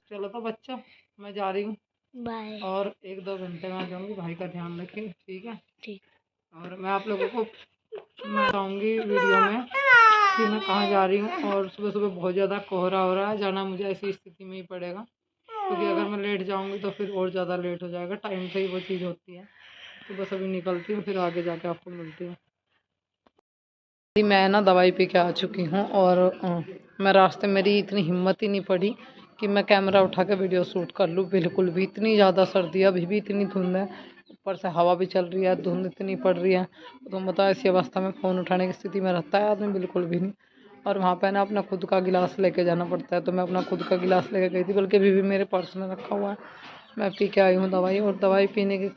चलो तो बच्चों, मैं जा रही हूँ बाय। और 1-2 घंटे में आ जाऊँगी। भाई का ध्यान रखें, ठीक है? ठीक। और मैं आप लोगों को मैं बताऊँगी वीडियो में कि मैं कहाँ जा रही हूँ। और सुबह सुबह बहुत ज़्यादा कोहरा हो रहा है, जाना मुझे ऐसी स्थिति में ही पड़ेगा, क्योंकि अगर मैं लेट जाऊँगी तो फिर और ज़्यादा लेट हो जाएगा। टाइम से ही वो चीज़ होती है। तो बस अभी निकलती हूँ, फिर आगे जाके आपको मिलती हूँ। मैं ना दवाई पी के आ चुकी हूँ और मैं रास्ते मेरी इतनी हिम्मत ही नहीं पड़ी कि मैं कैमरा उठा के वीडियो शूट कर लूँ। बिल्कुल भी, इतनी ज़्यादा सर्दी है, अभी भी इतनी धुंध है, ऊपर से हवा भी चल रही है, धुंध इतनी पड़ रही है। तो तुम बताओ, ऐसी अवस्था में फ़ोन उठाने की स्थिति में रहता है आदमी? बिल्कुल भी नहीं। और वहाँ पे ना अपना खुद का गिलास लेके जाना पड़ता है, तो मैं अपना खुद का गिलास लेके गई थी, बल्कि अभी भी मेरे पर्स में रखा हुआ है। मैं पी के आई हूँ दवाई, और दवाई पीने के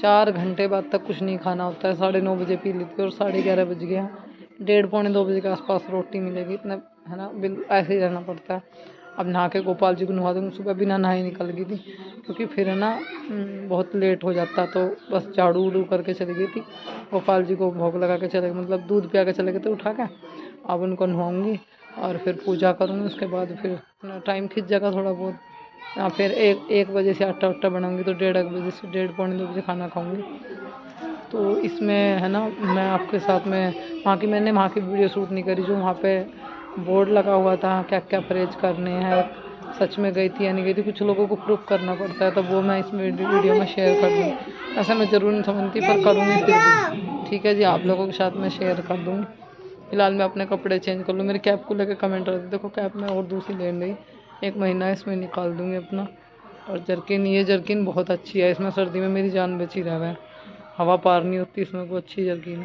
4 घंटे बाद तक कुछ नहीं खाना होता है। 9:30 बजे पी ली थी और 11:30 बज गया। 1:30 पौने 2 बजे के आसपास रोटी मिलेगी, इतना है ना। बिल ऐसे ही रहना पड़ता है। अब नहा के गोपाल जी को नहा दूँगी। सुबह बिना नहाए निकल गई थी, क्योंकि फिर है ना बहुत लेट हो जाता, तो बस झाड़ू उड़ू करके चली गई थी। गोपाल जी को भोग लगा के चले गए, मतलब दूध पिया के चले गए थे उठा के। अब उनको नहाऊँगी और फिर पूजा करूँगी। उसके बाद फिर अपना टाइम खिंच जाएगा थोड़ा बहुत। फिर 1 बजे से आटा वाटा बनाऊँगी, तो 1:30 बजे से 1:30 पौने 2 बजे खाना खाऊँगी। तो इसमें है ना, मैं आपके साथ में मैंने वहाँ की वीडियो शूट नहीं करी, जो वहाँ पे बोर्ड लगा हुआ था क्या क्या परहेज करने हैं, सच में गई थी या नहीं गई थी। कुछ लोगों को प्रूफ करना पड़ता है, तो वो मैं इस वीडियो में शेयर कर दूँगी। ऐसा मैं ज़रूर नहीं समझती, पर करूँगी फिर भी। ठीक है जी, आप लोगों के साथ मैं शेयर कर दूँगी। फिलहाल मैं अपने कपड़े चेंज कर लूँ। मेरी कैप को लेकर कमेंट रहती है, देखो कैप मैं और दूसरी ले रही, 1 महीना इसमें निकाल दूँगी अपना। और जर्किन, ये जर्किन बहुत अच्छी है, इसमें सर्दी में मेरी जान बची रहे। हवा पार नहीं होती इसमें, को अच्छी जर्किन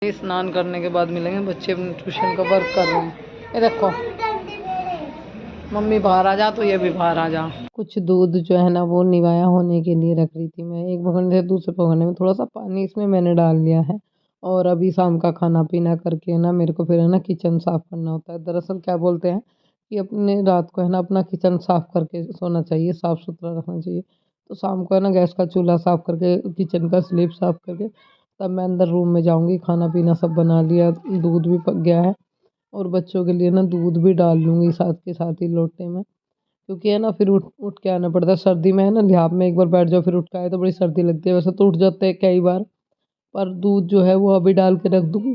है। स्नान करने के बाद मिलेंगे। बच्चे अपने ट्यूशन का वर्क कर रहे हैं। ये देखो, मम्मी बाहर आ जा, तो ये भी बाहर आ जा। कुछ दूध जो है ना वो निवाया होने के लिए रख रही थी मैं। एक भगोने से दूसरे भगोने में थोड़ा सा पानी इसमें मैंने डाल लिया है। और अभी शाम का खाना पीना करके ना मेरे को फिर है ना किचन साफ़ करना होता है। दरअसल क्या बोलते हैं कि अपने रात को है ना अपना किचन साफ़ करके सोना चाहिए, साफ़ सुथरा रखना चाहिए। तो शाम को है ना गैस का चूल्हा साफ़ करके, किचन का स्लैब साफ़ करके, तब मैं अंदर रूम में जाऊँगी। खाना पीना सब बना लिया, दूध भी पक गया है, और बच्चों के लिए ना दूध भी डाल लूँगी साथ के साथ ही लोटे में। क्योंकि है ना फिर उठ उठ के आना पड़ता है सर्दी में, है ना। लिहाफ में एक बार बैठ जाओ, फिर उठ के आए तो बड़ी सर्दी लगती है। वैसे तो उठ जाते हैं कई बार, पर दूध जो है वो अभी डाल के रख दूँगी।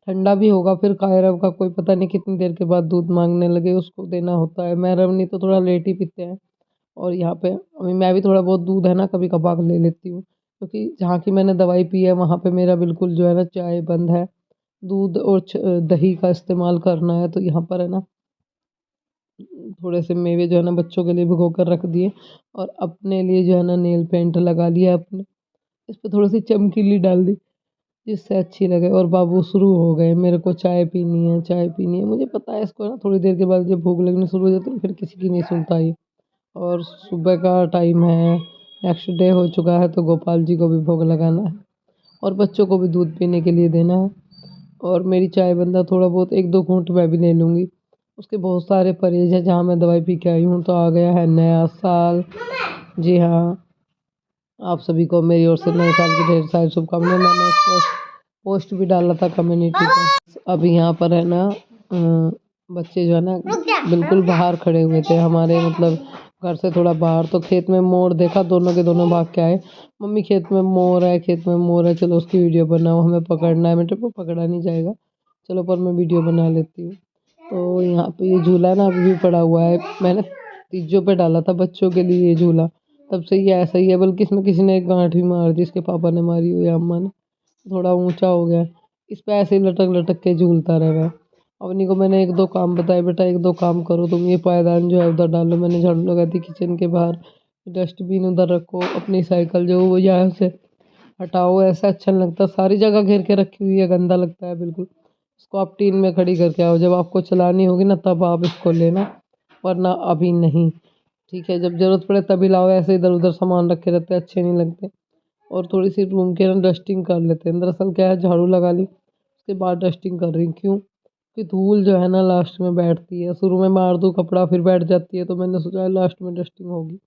ठंडा भी होगा, फिर कायरव का कोई पता नहीं कितनी देर के बाद दूध मांगने लगे, उसको देना होता है। मैं रवनी तो थोड़ा लेट ही पीते हैं। और यहाँ पे अभी मैं भी थोड़ा बहुत दूध है ना कभी कभार ले लेती हूँ, क्योंकि जहाँ की मैंने दवाई पी है वहाँ पे मेरा बिल्कुल जो है ना चाय बंद है। दूध और दही का इस्तेमाल करना है, तो यहाँ पर है ना थोड़े से मेवे जो है ना बच्चों के लिए भिगो कर रख दिए, और अपने लिए जो है ना नेल पेंट लगा लिया अपने। इस पे थोड़ी सी चमकीली डाल दी, जिससे अच्छी लगे। और बाबू शुरू हो गए, मेरे को चाय पीनी है, चाय पीनी है। मुझे पता है इसको ना थोड़ी देर के बाद जब भूख लगनी शुरू हो जाती है फिर किसी की नहीं सुनता ये। और सुबह का टाइम है, नेक्स्ट डे हो चुका है, तो गोपाल जी को भी भोग लगाना है और बच्चों को भी दूध पीने के लिए देना है। और मेरी चाय बंदा थोड़ा बहुत 1-2 घूँट मैं भी ले लूँगी। उसके बहुत सारे परहेज हैं। जहाँ मैं दवाई पी के आई हूँ, तो आ गया है नया साल। जी हाँ, आप सभी को मेरी ओर से नए साल की ढेर सारी शुभकामनाएं। मैंने एक पोस्ट भी डाला था कम्युनिटी पे। अभी यहाँ पर है ना बच्चे जो है ना बिल्कुल बाहर खड़े हुए थे हमारे, मतलब घर से थोड़ा बाहर। तो खेत में मोर देखा, दोनों के दोनों भाग के आए। मम्मी खेत में मोर है, खेत में मोर है, चलो उसकी वीडियो बनाओ, हमें पकड़ना है। मेरे को पकड़ा नहीं जाएगा, चलो पर मैं वीडियो बना लेती हूँ। तो यहाँ पे ये झूला ना अभी भी पड़ा हुआ है। मैंने तीजों पे डाला था बच्चों के लिए ये झूला, तब से ये ऐसा ही है। बल्कि इसमें किसी ने एक गांठ भी मार दी, इसके पापा ने मारी हुई, या अम्मा ने। थोड़ा ऊंचा हो गया, इस पे ऐसे ही लटक लटक के झूलता रहा। अवनी को मैंने 1-2 काम बताए, बेटा 1-2 काम करो तुम। ये पायदान जो है उधर डालो, मैंने झाड़ू लगा दी किचन के बाहर। डस्टबिन उधर रखो, अपनी साइकिल जो वो यहाँ से हटाओ। ऐसा अच्छा नहीं लगता, सारी जगह घेर के रखी हुई है, गंदा लगता है बिल्कुल। इसको आप टीन में खड़ी करके आओ, जब आपको चलानी होगी ना तब आप इसको लेना, वरना अभी नहीं। ठीक है, जब ज़रूरत पड़े तभी लाओ। ऐसे इधर उधर सामान रखे रहते हैं, अच्छे नहीं लगते। और थोड़ी सी रूम के ना डस्टिंग कर लेते हैं। दरअसल क्या है, झाड़ू लगा ली, उसके बाद डस्टिंग कर रही हूँ। क्यों कि धूल जो है ना लास्ट में बैठती है। शुरू में मार दूँ कपड़ा फिर बैठ जाती है, तो मैंने सोचा है लास्ट में डस्टिंग होगी।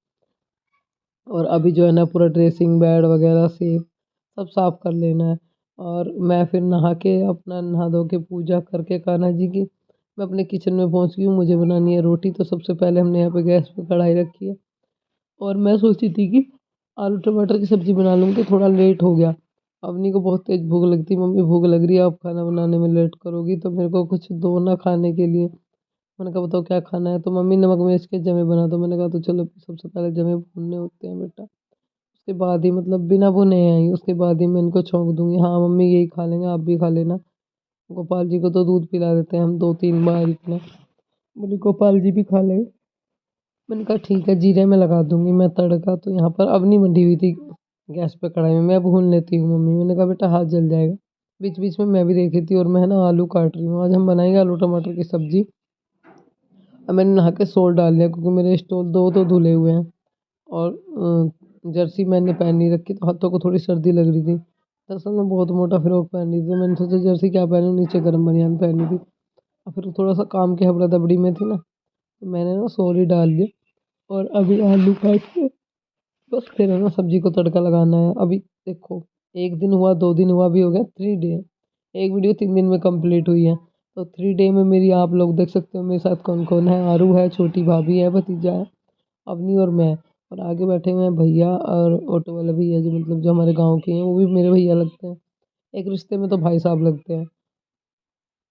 और अभी जो है ना पूरा ड्रेसिंग बेड वगैरह से सब साफ़ कर लेना है। और मैं फिर नहा के अपना नहा धो के पूजा करके कान्हा जी की मैं अपने किचन में पहुँच गई हूँ, मुझे बनानी है रोटी। तो सबसे पहले हमने यहाँ पे गैस पे कढ़ाई रखी है और मैं सोची थी कि आलू टमाटर की सब्ज़ी बना लूँगी, थोड़ा लेट हो गया। अवनी को बहुत तेज़ भूख लगती है, मम्मी भूख लग रही है, आप खाना बनाने में लेट करोगी, तो मेरे को कुछ दो ना खाने के लिए। मैंने कहा बताओ क्या खाना है, तो मम्मी नमक मिर्च के जमे बना दो। मैंने कहा तो चलो सबसे पहले जमे भूनने होते हैं बेटा, उसके बाद ही मतलब बिना भुने हैं ही, उसके बाद ही मैं इनको छौंक दूँगी। हाँ मम्मी यही खा लेंगे, आप भी खा लेना। गोपाल जी को तो दूध पिला देते हैं हम 2-3 बार इतना। बोले गोपाल जी भी खा लें। मैंने कहा ठीक है, जीरे में लगा दूँगी मैं तड़का। तो यहाँ पर अवनी मंडी हुई थी गैस पे कढ़ाई में, मैं भून लेती हूँ मम्मी। मैंने कहा बेटा हाथ जल जाएगा। बीच-बीच में मैं भी देख रही थी और मैं ना आलू काट रही हूँ। आज हम बनाएँगे आलू टमाटर की सब्ज़ी। अब मैंने नहा के सोल डाल लिया क्योंकि मेरे स्टोल 2 तो धुले हुए हैं और जर्सी मैंने पहन नहीं रखी, तो हाथों को थोड़ी सर्दी लग रही थी। दरअसल मैं बहुत मोटा फ्रॉक पहन रही थी, तो मैंने सोचा जर्सी क्या पहनूँ, नीचे गर्म बनियान पहनी थी और फिर थोड़ा-सा काम की हबड़ा-दबड़ी में थी ना, तो मैंने ना सोल ही डाल दिया और अभी आलू काट के बस फिर है ना सब्ज़ी को तड़का लगाना है। अभी देखो 1 दिन हुआ, 2 दिन हुआ, अभी हो गया 3 डे। एक वीडियो 3 दिन में कंप्लीट हुई है। तो 3 डे में मेरी आप लोग देख सकते हो मेरे साथ कौन-कौन है। आरू है, छोटी भाभी है, भतीजा है, अवनी और मैं। और आगे बैठे हुए हैं भैया और ऑटो वाला भैया जो मतलब जो हमारे गाँव के हैं, वो भी मेरे भैया लगते हैं। एक रिश्ते में तो भाई साहब लगते हैं।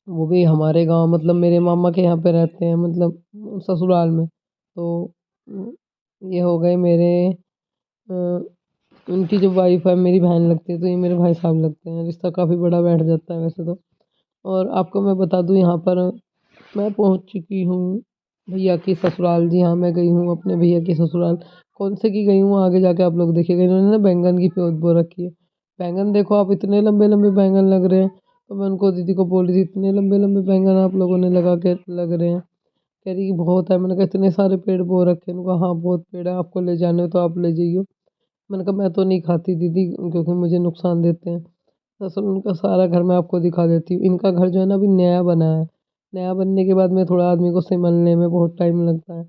वो भी हमारे गाँव मतलब मेरे मामा के यहाँ पे रहते हैं मतलब ससुराल में। तो उम, ये हो गए मेरे अ, उनकी जो वाइफ़ है मेरी बहन लगती है, तो ये मेरे भाई साहब लगते हैं। रिश्ता काफ़ी बड़ा बैठ जाता है वैसे तो। और आपको मैं बता दूँ यहाँ पर मैं पहुँच चुकी हूँ भैया की ससुराल। जी हाँ, मैं गई हूँ अपने भैया की ससुराल। कौन से की गई हूँ आगे जाके आप लोग देखिएगा। इन्होंने ना बैंगन की प्योत बो रखी है। बैंगन देखो आप इतने लंबे-लंबे बैंगन लग रहे हैं। तो मैं उनको दीदी को बोल रही थी इतने लंबे-लंबे बैंगन आप लोगों ने लगा के लग रहे हैं। कह रही कि बहुत है। मैंने कहा इतने सारे पेड़ बो रखे हैं। उन्होंने कहा हाँ बहुत पेड़ है, आपको ले जाने हो तो आप ले जाइए। मैंने कहा मैं तो नहीं खाती दीदी क्योंकि मुझे नुकसान देते हैं। दरअसल उनका सारा घर मैं आपको दिखा देती हूँ। इनका घर जो है ना अभी नया बना है। नया बनने के बाद में थोड़ा आदमी को सँभलने में बहुत टाइम लगता है।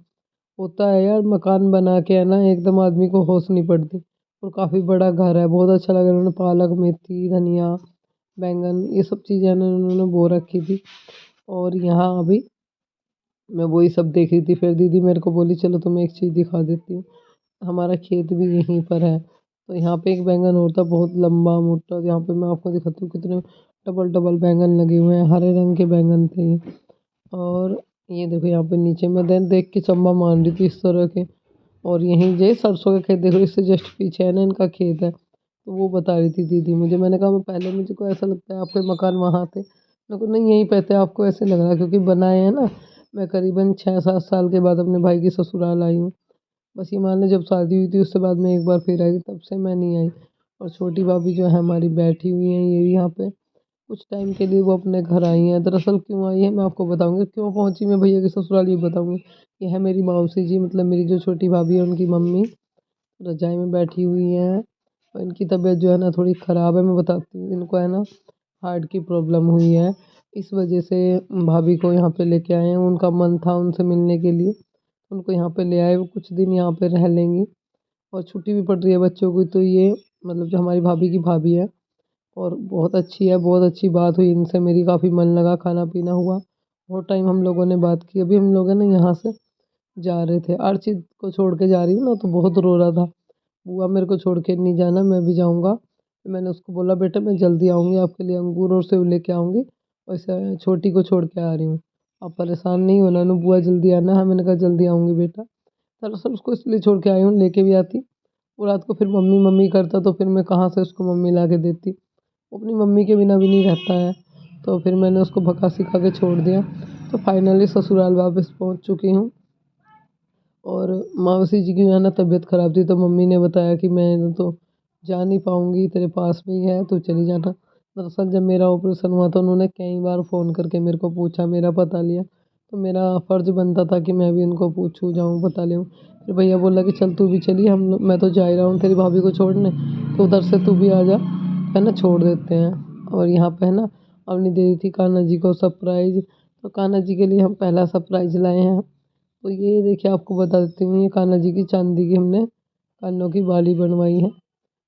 होता है यार मकान बना के है ना एकदम आदमी को होश नहीं पड़ती। और काफ़ी बड़ा घर है, बहुत अच्छा लगा। उन्होंने पालक, मेथी, धनिया, बैंगन ये सब चीज़ें है ना उन्होंने बो रखी थी। और यहाँ अभी मैं वही सब देख रही थी। फिर दीदी मेरे को बोली चलो तुम्हें एक चीज़ दिखा देती हूँ। हमारा खेत भी यहीं पर है। तो यहाँ पे एक बैंगन और था बहुत लंबा मोटा, यहाँ पे मैं आपको दिखाती हूँ कितने डबल-डबल बैंगन लगे हुए हैं, हरे रंग के बैंगन थे ये। और ये देखो यहाँ पे नीचे मैं देख के चंबा मार रही थी इस तरह के। और यहीं जे सरसों का खेत देखो इससे जस्ट पीछे है ना इनका खेत है। तो वो बता रही थी दीदी मुझे। मैंने कहा मैं पहले मुझे को ऐसा लगता है आपके मकान वहाँ थे। मेरे को नहीं यहीं पे थे, आपको ऐसे लग रहा है क्योंकि बनाए हैं ना। मैं करीबन 6-7 साल के बाद अपने भाई की ससुराल आई हूँ। बस ये मान लें जब शादी हुई थी उसके बाद मैं एक बार फिर आई, तब से मैं नहीं आई। और छोटी भाभी जो है हमारी बैठी हुई हैं ये यहाँ पे। कुछ टाइम के लिए वो अपने घर आई हैं। दरअसल क्यों आई हैं मैं आपको बताऊँगी, क्यों पहुँची मैं भैया के ससुराल ये बताऊँगी। ये है मेरी मौसी जी मतलब मेरी जो छोटी भाभी है उनकी मम्मी, रज़ाई में बैठी हुई हैं। और इनकी तबीयत जो है ना थोड़ी ख़राब है, मैं बताती हूँ। इनको है ना हार्ट की प्रॉब्लम हुई है, इस वजह से भाभी को यहाँ पे लेके आए हैं। उनका मन था उनसे मिलने के लिए, उनको यहाँ पे ले आए। वो कुछ दिन यहाँ पे रह लेंगी और छुट्टी भी पड़ रही है बच्चों की। तो ये मतलब जो हमारी भाभी की भाभी है और बहुत अच्छी है, बहुत अच्छी बात हुई इनसे मेरी, काफ़ी मन लगा, खाना-पीना हुआ। बहुत टाइम हम लोगों ने बात की। अभी हम लोग है ना यहाँ से जा रहे थे। अर्चित को छोड़ के जा रही हूँ ना तो बहुत रो रहा था। बुआ मेरे को छोड़ के नहीं जाना, मैं भी जाऊँगा। फिर मैंने उसको बोला बेटा मैं जल्दी आऊँगी, आपके लिए अंगूर और सेब लेके आऊँगी। वैसे छोटी को छोड़ के आ रही हूँ। आप परेशान नहीं होना ना बुआ, जल्दी आना। हाँ, मैंने कहा जल्दी आऊँगी बेटा। दरअसल उसको इसलिए छोड़ के आई हूँ, लेके भी आती। वो रात को फिर मम्मी-मम्मी करता तो फिर मैं कहाँ से उसको मम्मी ला के देती। वो अपनी मम्मी के बिना भी नहीं रहता है। तो फिर मैंने उसको भगा-सिखा के छोड़ दिया। तो फाइनली ससुराल वापस पहुँच चुकी हूँ। और मौसी जी की जो है ना तबीयत ख़राब थी, तो मम्मी ने बताया कि मैं तो जा नहीं पाऊँगी, तेरे पास में ही है, तू चली जाना। दरअसल जब मेरा ऑपरेशन हुआ तो उन्होंने कई बार फ़ोन करके मेरे को पूछा, मेरा पता लिया। तो मेरा फ़र्ज़ बनता था कि मैं भी उनको पूछूँ, जाऊँ, पता लूँ। फिर भैया बोला कि चल तू भी चली, हम लोग मैं तो जा ही रहा हूँ तेरी भाभी को छोड़ने, तो उधर से तू भी आ जा, है ना, छोड़ देते हैं। और यहाँ पे है ना अवनी दे रही थी कान्हा जी को सरप्राइज़, तो कान्हा जी के लिए हम पहला सरप्राइज़ लाए हैं। तो ये देखिए आपको बता देती हूँ, ये कान्हा जी की चांदी की हमने कानों की बाली बनवाई है।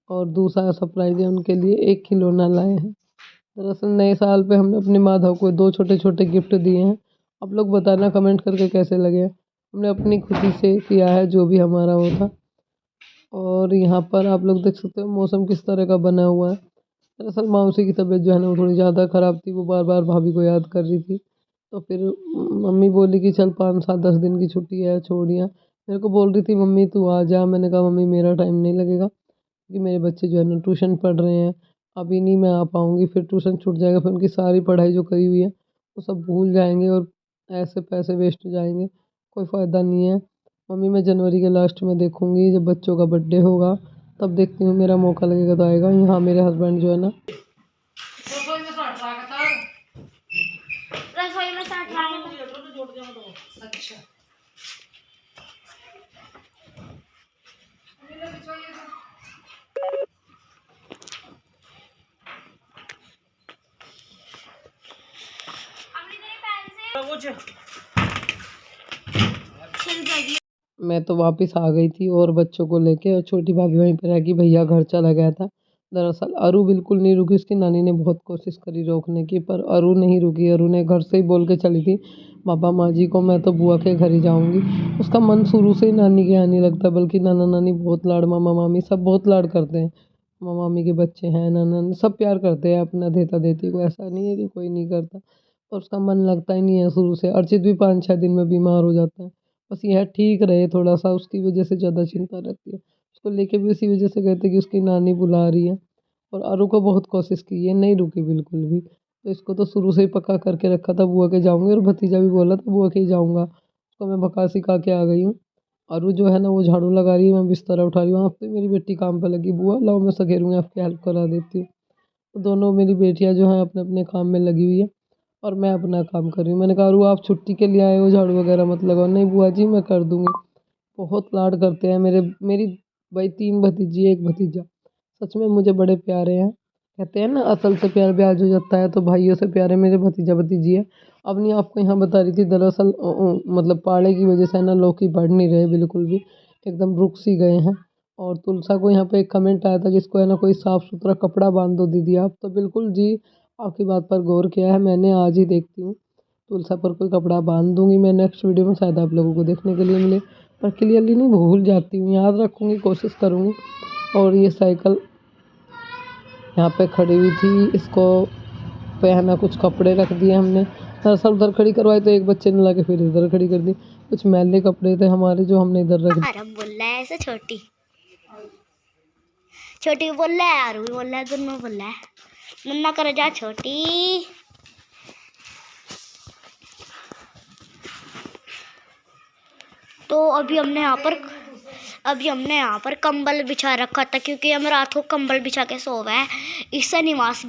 और दूसरा सरप्राइज़ है उनके लिए एक खिलौना लाए हैं। दरअसल नए साल पे हमने अपने माधव को 2 छोटे-छोटे गिफ्ट दिए हैं आप लोग बताना कमेंट करके कैसे लगे। हमने अपनी खुशी से किया है जो भी हमारा होता। और यहाँ पर आप लोग देख सकते हो मौसम किस तरह का बना हुआ है। दरअसल मौसी की तबीयत जो है ना वो थोड़ी ज़्यादा ख़राब थी, वो बार बार भाभी को याद कर रही थी। तो फिर मम्मी बोली कि चल 5-7-10 दिन की छुट्टी है, छोड़ यहाँ। मेरे को बोल रही थी मम्मी तू आ जा। मैंने कहा मम्मी मेरा टाइम नहीं लगेगा क्योंकि मेरे बच्चे जो है ना ट्यूशन पढ़ रहे हैं, अभी नहीं मैं आ पाऊँगी। फिर ट्यूशन छूट जाएगा, फिर उनकी सारी पढ़ाई जो करी हुई है वो सब भूल जाएंगे और ऐसे पैसे वेस्ट हो जाएंगे, कोई फ़ायदा नहीं है। मम्मी मैं जनवरी के लास्ट में देखूँगी जब बच्चों का बर्थडे होगा, तब देखती हूँ मेरा मौका लगेगा तो आएगा। यहाँ मेरे हस्बैंड जो है ना रसोई में साथ अच्छा मैं तो वापस आ गई थी और बच्चों को लेके, और छोटी भाभी वहीं पे रह गई, भैया घर चला गया था। दरअसल अरु बिल्कुल नहीं रुकी, उसकी नानी ने बहुत कोशिश करी रोकने की पर अरु नहीं रुकी। अरु ने घर से ही बोल के चली थी पापा माँ जी को मैं तो बुआ के घर ही जाऊँगी। उसका मन शुरू से ही नानी के यहाँ नहीं लगता, बल्कि नाना नानी बहुत लाड़, मामा मामी सब बहुत लाड़ करते हैं। मामा मामी के बच्चे हैं, नाना नानी सब प्यार करते हैं अपना देता देती को, ऐसा नहीं है कि कोई नहीं करता। और उसका मन लगता ही नहीं है शुरू से। अर्चित भी 5-6 दिन में बीमार हो जाता है। बस यह ठीक रहे थोड़ा-सा, उसकी वजह से ज़्यादा चिंता रहती है। उसको लेके भी उसी वजह से गए थे कि उसकी नानी बुला रही है। और अरु को बहुत कोशिश की, ये नहीं रुकी बिल्कुल भी। तो इसको तो शुरू से ही पक्का करके रखा था बुआ के जाऊँगी, और भतीजा भी बोला था बुआ के ही जाऊँगा। उसको मैं बका सिखा के आ गई हूँ। अरु जो है ना वो झाड़ू लगा रही है, मैं बिस्तर उठा रही हूँ। वहाँ पे मेरी बेटी काम पे लगी, बुआ लाओ मैं सकेरूँगी आपकी हेल्प करा देती हूँ। तो दोनों मेरी बेटियाँ जो हैं अपने-अपने काम में लगी हुई है और मैं अपना काम कर रही हूँ। मैंने कहा अरु आप छुट्टी के लिए आए हो, झाड़ू वगैरह मत लगाओ। नहीं बुआ जी मैं कर दूँगी। बहुत लाड करते हैं मेरी भाई 3 भतीजी 1 भतीजा। सच में मुझे बड़े प्यारे हैं। कहते हैं ना असल से प्यार ब्याज हो जाता है, तो भाइयों से प्यारे मेरे भतीजा भतीजी है। अब नहीं आपको यहाँ बता रही थी दरअसल मतलब पाले की वजह से ना लौकी बढ़ नहीं रहे बिल्कुल भी, एकदम रुक सी गए हैं। और तुलसा को यहाँ पे एक कमेंट आया था कि इसको है ना कोई साफ सुथरा कपड़ा बांध दो दीदी आप। तो बिल्कुल जी आपकी बात पर गौर किया है मैंने, आज ही देखती हूँ तुलसा पर कोई कपड़ा बांध दूंगी मैं नेक्स्ट वीडियो में, शायद आप लोगों को देखने के लिए मिले। पर क्लियरली नहीं, भूल जाती हूँ, याद रखूँगी, कोशिश करूँगी। और ये साइकिल यहाँ पे खड़ी हुई थी, इसको पे है ना कुछ कपड़े रख दिए हमने। दरअसल उधर खड़ी करवाई तो एक बच्चे ने लाके फिर इधर खड़ी कर दी। कुछ मैले कपड़े थे हमारे जो हमने इधर रख दिए। आरम बोल रहा है ऐसे, छोटी छोटी भी बोल रहा है, आरू भी बोल रहा है, दोनों बोल रहा है मुन्ना कर जा छोटी। तो अभी हमने यहाँ पर कंबल बिछा रखा था क्योंकि हम रात को कंबल बिछा के सो गए। इससे निवास